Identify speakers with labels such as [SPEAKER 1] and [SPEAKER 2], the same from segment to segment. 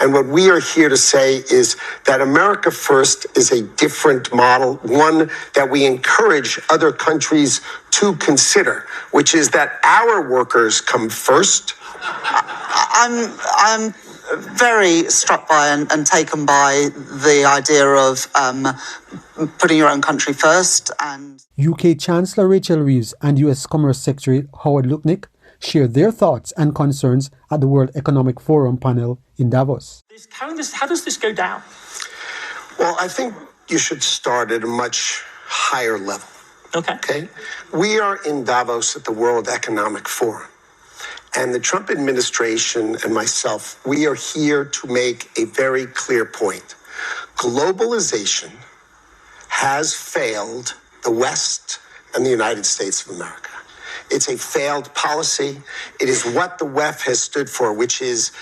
[SPEAKER 1] And what we are here to say is that America First is a different model, one that we encourage other countries to consider, which is that our workers come first.
[SPEAKER 2] I'm very struck by and taken by the idea of putting your own country first. And
[SPEAKER 3] UK Chancellor Rachel Reeves and US Commerce Secretary Howard Lutnick shared their thoughts and concerns at the World Economic Forum panel in Davos.
[SPEAKER 4] How does this go down?
[SPEAKER 1] Well, I think you should start at a much higher level.
[SPEAKER 4] Okay.
[SPEAKER 1] We are in Davos at the World Economic Forum. And the Trump administration and myself, we are here to make a very clear point. Globalization has failed the West and the United States of America. It's a failed policy. It is what the WEF has stood for, which is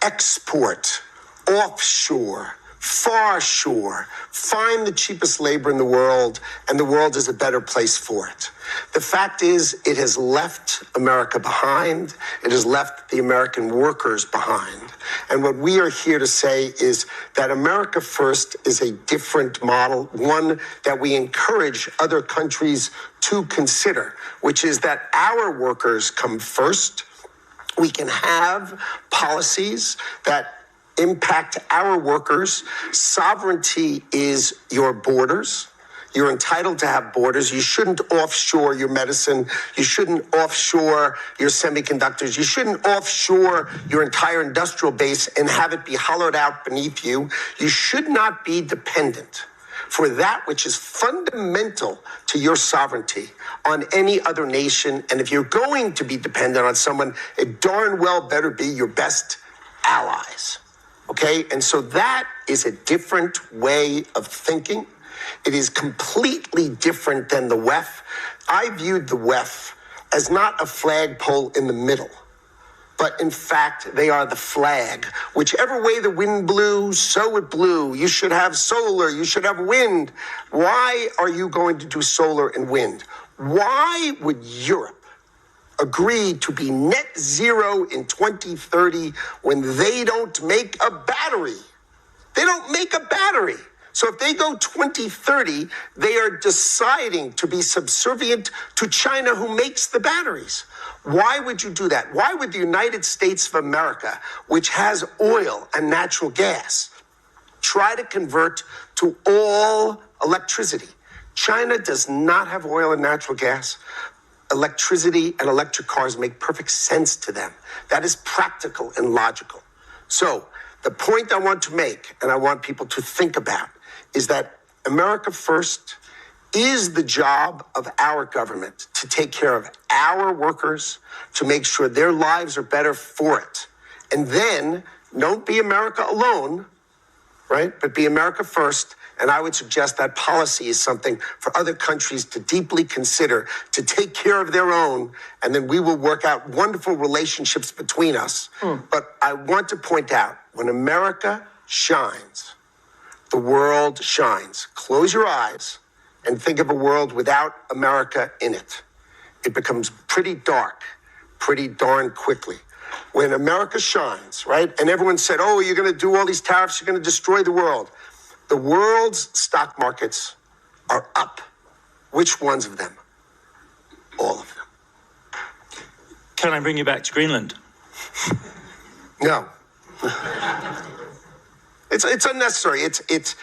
[SPEAKER 1] export, offshore, far shore, find the cheapest labor in the world, and the world is a better place for it. The fact is, it has left America behind. It has left the American workers behind. And what we are here to say is that America First is a different model, one that we encourage other countries to consider, which is that our workers come first. We can have policies that impact our workers. Sovereignty is your borders. You're entitled to have borders. You shouldn't offshore your medicine. You shouldn't offshore your semiconductors. You shouldn't offshore your entire industrial base and have it be hollowed out beneath you. You should not be dependent for that which is fundamental to your sovereignty on any other nation. And if you're going to be dependent on someone, it darn well better be your best allies. Okay? And so that is a different way of thinking. It is completely different than the WEF. I viewed the WEF as not a flagpole in the middle, but in fact, they are the flag. Whichever way the wind blew, so it blew. You should have solar, you should have wind. Why are you going to do solar and wind? Why would Europe agree to be net zero in 2030 when they don't make a battery? They don't make a battery. So if they go 2030, they are deciding to be subservient to China, who makes the batteries. Why would you do that? Why would the United States of America, which has oil and natural gas, try to convert to all electricity? China does not have oil and natural gas. Electricity and electric cars make perfect sense to them. That is practical and logical. So the point I want to make, and I want people to think about, is that America First is the job of our government to take care of our workers, to make sure their lives are better for it. And then don't be America alone, right? But be America First. And I would suggest that policy is something for other countries to deeply consider, to take care of their own, and then we will work out wonderful relationships between us. But I want to point out, when America shines, the world shines. Close your eyes and think of a world without America in it. It becomes pretty dark, pretty darn quickly. When America shines, right? And everyone said, oh, you're going to do all these tariffs, you're going to destroy the world. The world's stock markets are up. Which ones of them? All of them.
[SPEAKER 4] Can I bring you back to Greenland?
[SPEAKER 1] No. It's unnecessary. It's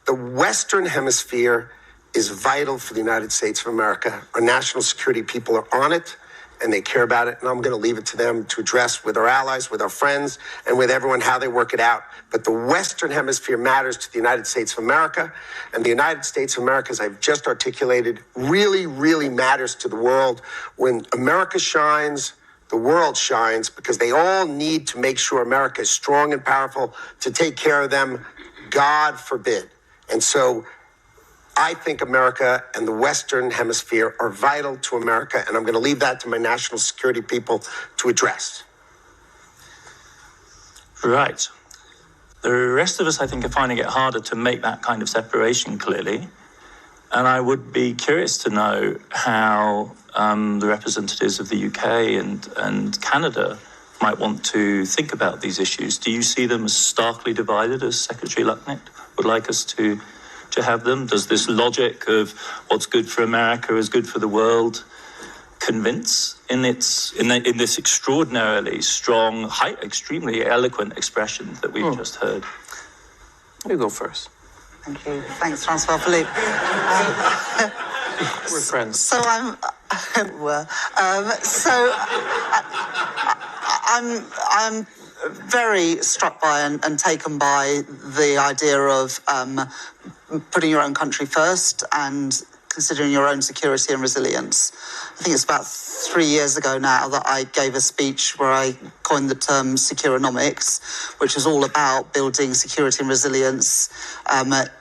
[SPEAKER 1] the Western Hemisphere is vital for the United States of America. Our national security people are on it, and they care about it. And I'm going to leave it to them to address with our allies, with our friends, and with everyone how they work it out. But the Western Hemisphere matters to the United States of America. And the United States of America, as I've just articulated, really, really matters to the world. When America shines, the world shines, because they all need to make sure America is strong and powerful to take care of them, God forbid. And so I think America and the Western Hemisphere are vital to America, and I'm going to leave that to my national security people to address.
[SPEAKER 4] Right. The rest of us, I think, are finding it harder to make that kind of separation clearly. And I would be curious to know how the representatives of the UK and Canada might want to think about these issues. Do you see them as starkly divided, as Secretary Lutnick would like us to have them? Does this logic of what's good for America is good for the world convince in this extraordinarily strong, extremely eloquent expression that we've just heard?
[SPEAKER 5] You go first.
[SPEAKER 2] Thank you. Thanks, Chancellor Philippe.
[SPEAKER 5] We're friends.
[SPEAKER 2] So I'm very struck by and taken by the idea of putting your own country first and considering your own security and resilience. I think it's about 3 years ago now that I gave a speech where I coined the term securonomics, which is all about building security and resilience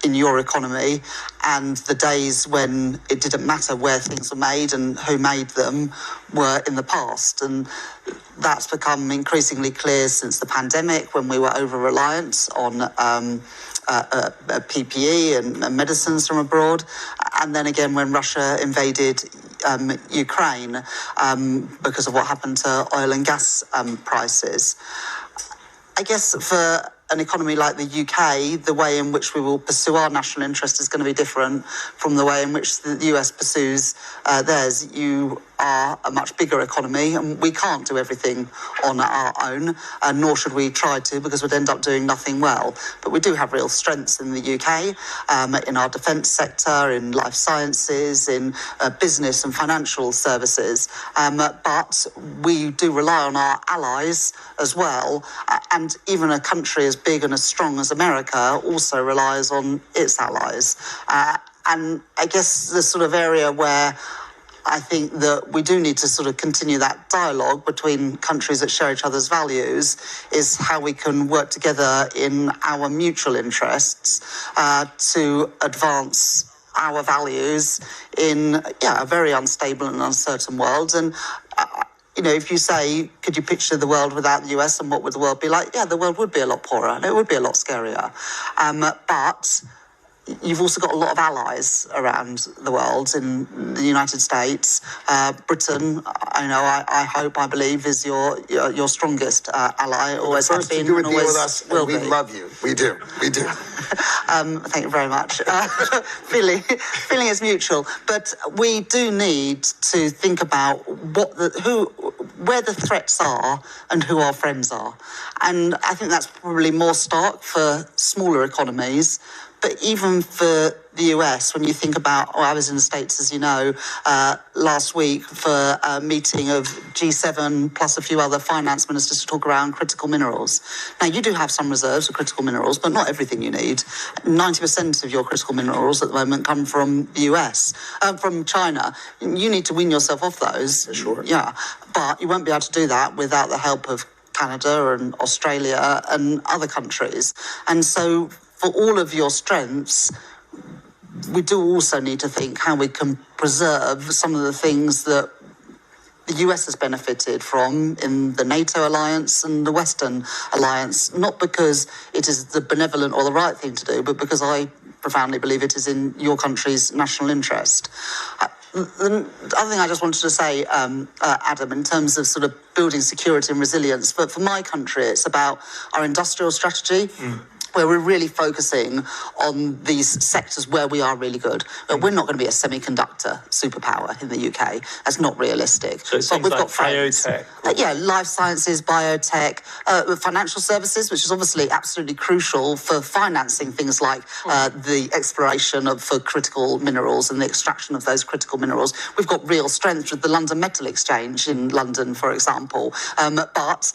[SPEAKER 2] in your economy. And the days when it didn't matter where things were made and who made them were in the past. And that's become increasingly clear since the pandemic, when we were over-reliant on PPE and medicines from abroad, and then again when Russia invaded Ukraine because of what happened to oil and gas prices. I guess for an economy like the UK, the way in which we will pursue our national interest is going to be different from the way in which the US pursues theirs. You are a much bigger economy, and we can't do everything on our own, nor should we try to, because we'd end up doing nothing well. But we do have real strengths in the UK, in our defence sector, in life sciences, in business and financial services. But we do rely on our allies as well, and even a country as big and as strong as America also relies on its allies. And I guess the sort of area where I think that we do need to sort of continue that dialogue between countries that share each other's values is how we can work together in our mutual interests to advance our values in a very unstable and uncertain world. And if you say, could you picture the world without the US and what would the world be like? Yeah, the world would be a lot poorer and it would be a lot scarier. But you've also got a lot of allies around the world. In the United States, Britain, I believe, is your strongest ally. Always has been,
[SPEAKER 1] do a deal
[SPEAKER 2] always
[SPEAKER 1] with us,
[SPEAKER 2] will
[SPEAKER 1] and we
[SPEAKER 2] be.
[SPEAKER 1] love you. We do.
[SPEAKER 2] Thank you very much. Feeling is mutual, but we do need to think about where the threats are and who our friends are. And I think that's probably more stark for smaller economies. But even for the US, when you think about, I was in the States, as you know, last week for a meeting of G7 plus a few other finance ministers to talk around critical minerals. Now, you do have some reserves of critical minerals, but not everything you need. 90% of your critical minerals at the moment come from the US, from China. You need to wean yourself off those.
[SPEAKER 1] Sure.
[SPEAKER 2] Yeah, but you won't be able to do that without the help of Canada and Australia and other countries. And so for all of your strengths, we do also need to think how we can preserve some of the things that the US has benefited from in the NATO alliance and the Western alliance, not because it is the benevolent or the right thing to do, but because I profoundly believe it is in your country's national interest. The other thing I just wanted to say, Adam, in terms of sort of building security and resilience, but for my country, it's about our industrial strategy. Where we're really focusing on these sectors where we are really good. But we're not going to be a semiconductor superpower in the UK. That's not realistic.
[SPEAKER 4] So
[SPEAKER 2] but we've
[SPEAKER 4] like
[SPEAKER 2] got friends.
[SPEAKER 4] biotech.
[SPEAKER 2] Life sciences, biotech, financial services, which is obviously absolutely crucial for financing things like the exploration for critical minerals and the extraction of those critical minerals. We've got real strength with the London Metal Exchange in London, for example. But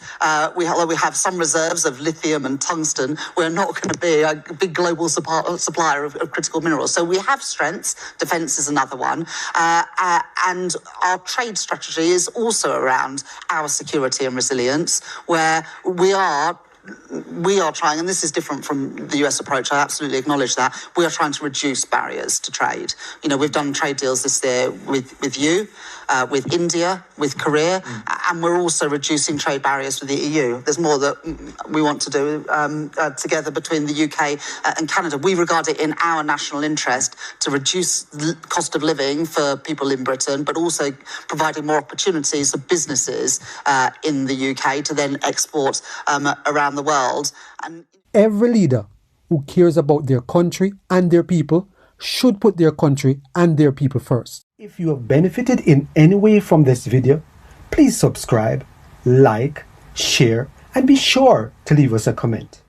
[SPEAKER 2] we have some reserves of lithium and tungsten. We're not going to be a big global supplier of critical minerals. So we have strengths. Defence is another one. And our trade strategy is also around our security and resilience, where we are we are trying, and this is different from the US approach, I absolutely acknowledge that, we are trying to reduce barriers to trade. You know, we've done trade deals this year with you, with India, with Korea, and we're also reducing trade barriers with the EU. There's more that we want to do together between the UK and Canada. We regard it in our national interest to reduce the cost of living for people in Britain, but also providing more opportunities for businesses in the UK to then export around the world. And
[SPEAKER 3] every leader who cares about their country and their people should put their country and their people first. If you have benefited in any way from this video, please subscribe, like, share, and be sure to leave us a comment.